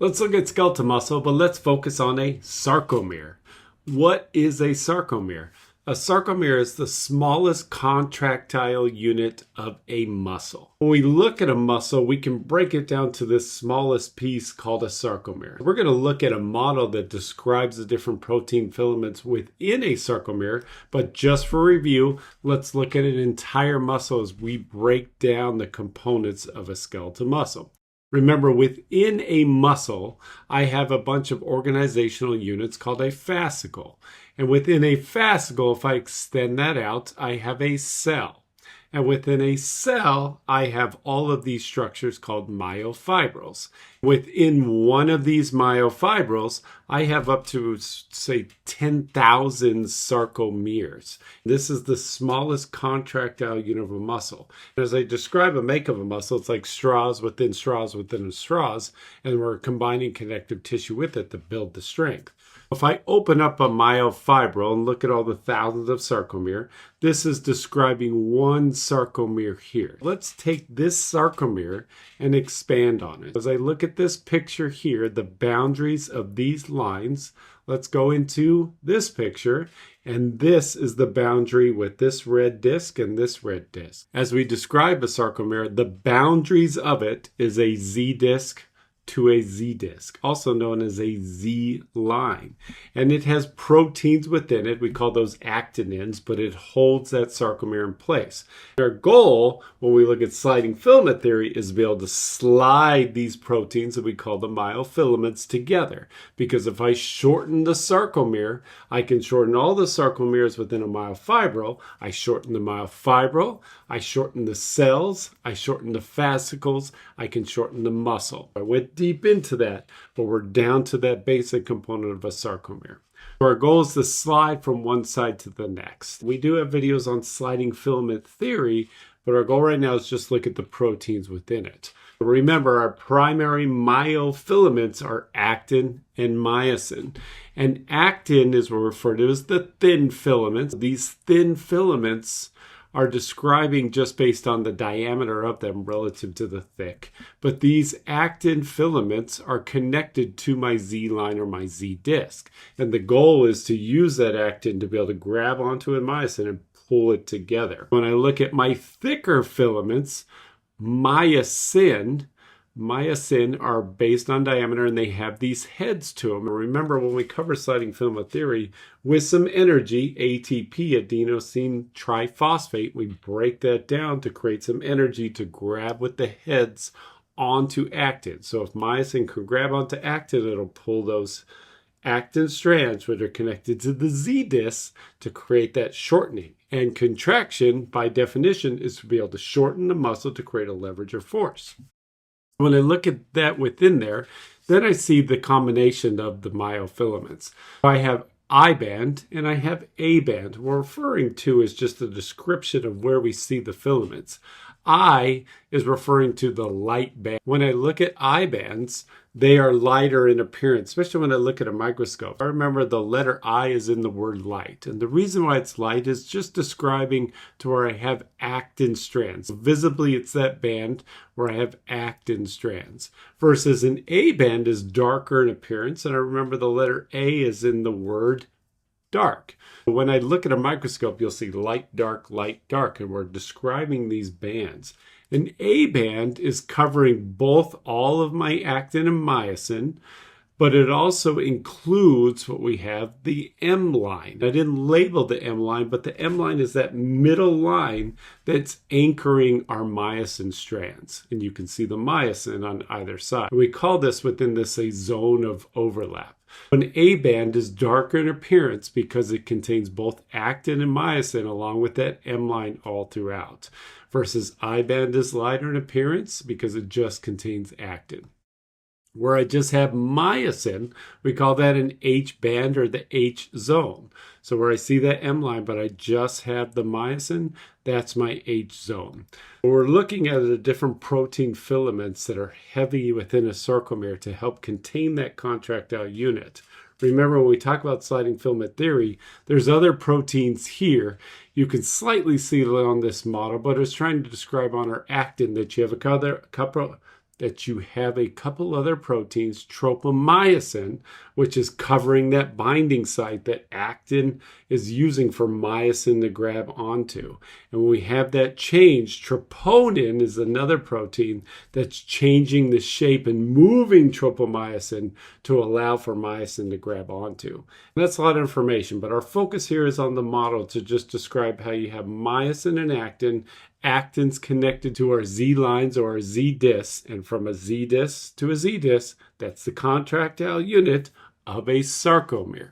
Let's look at skeletal muscle, but let's focus on a sarcomere. What is a sarcomere? A sarcomere is the smallest contractile unit of a muscle. When we look at a muscle, we can break it down to this smallest piece called a sarcomere. We're going to look at a model that describes the different protein filaments within a sarcomere, but just for review, let's look at an entire muscle as we break down the components of a skeletal muscle. Remember, within a muscle, I have a bunch of organizational units called a fascicle. And within a fascicle, if I extend that out, I have a cell. And within a cell, I have all of these structures called myofibrils. Within one of these myofibrils, I have up to, say, 10,000 sarcomeres. This is the smallest contractile unit of a muscle. And as I describe a make of a muscle, it's like straws within straws within straws, and we're combining connective tissue with it to build the strength. If I open up a myofibril and look at all the thousands of sarcomere, this is describing one sarcomere here. Let's take this sarcomere and expand on it. As I look at this picture here, the boundaries of these lines, let's go into this picture, and this is the boundary with this red disc and this red disc. As we describe a sarcomere, the boundaries of it is a Z disc to a Z disc, also known as a Z line. And it has proteins within it. We call those actinins, but it holds that sarcomere in place. Our goal, when we look at sliding filament theory, is to be able to slide these proteins that we call the myofilaments together. Because if I shorten the sarcomere, I can shorten all the sarcomeres within a myofibril. I shorten the myofibril, I shorten the cells, I shorten the fascicles, I can shorten the muscle. I went deep into that, but we're down to that basic component of a sarcomere. Our goal is to slide from one side to the next. We do have videos on sliding filament theory, but our goal right now is just look at the proteins within it. Remember, our primary myofilaments are actin and myosin. And actin is what we refer to as the thin filaments. These thin filaments are describing just based on the diameter of them relative to the thick. But these actin filaments are connected to my Z line or my Z disc. And the goal is to use that actin to be able to grab onto a myosin and pull it together. When I look at my thicker filaments, myosin are based on diameter, and they have these heads to them. Remember, when we cover sliding filament theory, with some energy, ATP, adenosine triphosphate, we break that down to create some energy to grab with the heads onto actin. So if myosin can grab onto actin, it'll pull those actin strands, which are connected to the Z disc, to create that shortening. And contraction, by definition, is to be able to shorten the muscle to create a leverage or force. When I look at that within there, then I see the combination of the myofilaments. I have I band and I have A band. What we're referring to is just a description of where we see the filaments. I is referring to the light band. When I look at I bands, they are lighter in appearance, especially when I look at a microscope. I remember the letter I is in the word light. And the reason why it's light is just describing to where I have actin strands. Visibly, it's that band where I have actin strands. Versus an A band is darker in appearance. And I remember the letter A is in the word dark. When I look at a microscope, you'll see light, dark, and we're describing these bands. An A band is covering both all of my actin and myosin, but it also includes what we have, the M line. I didn't label the M line, but the M line is that middle line that's anchoring our myosin strands. And you can see the myosin on either side. We call this within this a zone of overlap. An A band is darker in appearance because it contains both actin and myosin along with that M line all throughout. Versus I band is lighter in appearance because it just contains actin. Where I just have myosin, we call that an H band or the H zone. So where I see that M line, but I just have the myosin, that's my H zone. We're looking at the different protein filaments that are heavy within a sarcomere to help contain that contractile unit. Remember, when we talk about sliding filament theory, there's other proteins here. You can slightly see it on this model, but it's trying to describe on our actin that you have a couple that you have a couple other proteins, tropomyosin, which is covering that binding site that actin is using for myosin to grab onto. And when we have that change, troponin is another protein that's changing the shape and moving tropomyosin to allow for myosin to grab onto. And that's a lot of information, but our focus here is on the model to just describe how you have myosin and actin. Actin's connected to our Z lines or our Z discs, and from a Z disc to a Z disc, that's the contractile unit of a sarcomere.